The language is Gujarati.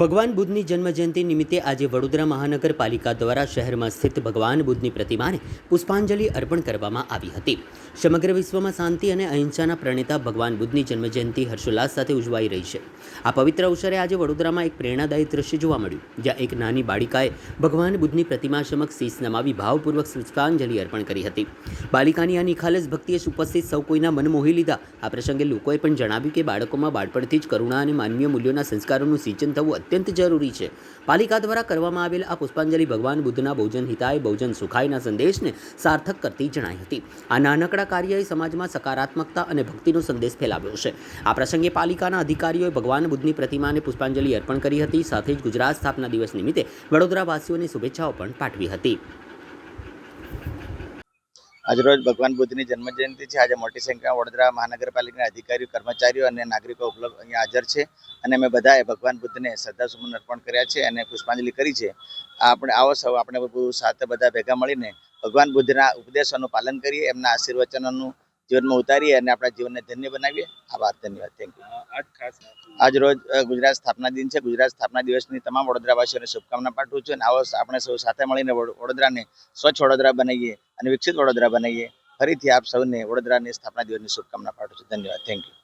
ભગવાન બુદ્ધની જન્મજયંતિ નિમિત્તે આજે વડોદરા મહાનગરપાલિકા દ્વારા શહેરમાં સ્થિત ભગવાન બુદ્ધની પ્રતિમાને પુષ્પાંજલિ અર્પણ કરવામાં આવી હતી. સમગ્ર વિશ્વમાં શાંતિ અને અહિંસાના પ્રણેતા ભગવાન બુદ્ધની જન્મજયંતિ હર્ષોલ્લાસ સાથે ઉજવાઈ રહી છે. આ પવિત્ર અવસરે આજે વડોદરામાં એક પ્રેરણાદાયી દ્રશ્ય જોવા મળ્યું, જ્યાં એક નાની બાળિકાએ ભગવાન બુદ્ધની પ્રતિમા સમક્ષ શીશ નમાવી ભાવપૂર્વક પુષ્પાંજલિ અર્પણ કરી હતી. બાલિકાની આ નિખાલસ ભક્તિએ ઉપસ્થિત સૌ કોઈના મન મોહી લીધા. આ પ્રસંગે લોકોએ પણ જણાવ્યું કે બાળકોમાં બાળપણથી જ કરુણા અને માનવીય મૂલ્યોના સંસ્કારોનું સિંચન થવું અત્યંત જરૂરી છે. પાલિકા દ્વારા કરવામાં આવેલ આ પુષ્પાંજલિ ભગવાન બુદ્ધના બહુજન હિતાય બહુજન સુખાયના સંદેશને સાર્થક કરતી જણાઈ હતી. આ નાનકડા કાર્યએ સમાજમાં સકારાત્મકતા અને ભક્તિનો સંદેશ ફેલાવ્યો છે. આ પ્રસંગે પાલિકાના અધિકારીઓએ ભગવાન બુદ્ધની પ્રતિમાને પુષ્પાંજલિ અર્પણ કરી હતી. સાથે જ ગુજરાત સ્થાપના દિવસ નિમિત્તે વડોદરાવાસીઓને શુભેચ્છાઓ પણ પાઠવી હતી. આજરોજ ભગવાન બુદ્ધની જન્મજયંતિ છે. આજે મોટી સંખ્યામાં વડોદરા મહાનગરપાલિકાના અધિકારીઓ, કર્મચારીઓ અને નાગરિકો ઉપલબ્ધ અહીંયા હાજર છે અને અમે બધાએ ભગવાન બુદ્ધને શ્રદ્ધાસુમન અર્પણ કર્યા છે અને પુષ્પાંજલિ કરી છે. આપણે સાથે બધા ભેગા મળીને ભગવાન બુદ્ધના ઉપદેશોનું પાલન કરીએ, એમના આશીર્વચનોનું જીવનમાં ઉતારીએ અને આપણા જીવનને ધન્ય બનાવીએ. આભાર, ધન્યવાદ, થેન્ક યુ. આજ રોજ ગુજરાત સ્થાપના દિન છે. ગુજરાત સ્થાપના દિવસની તમામ વડોદરાવાસીઓને શુભકામના પાઠવું છું અને આવો આપણે સૌ સાથે મળીને વડોદરાને સ્વચ્છ વડોદરા બનાવીએ અને વિકસિત વડોદરા બનાવીએ. ફરીથી આપ સૌને વડોદરાની સ્થાપના દિવસની શુભકામના પાઠવું છું. ધન્યવાદ, થેન્ક યુ.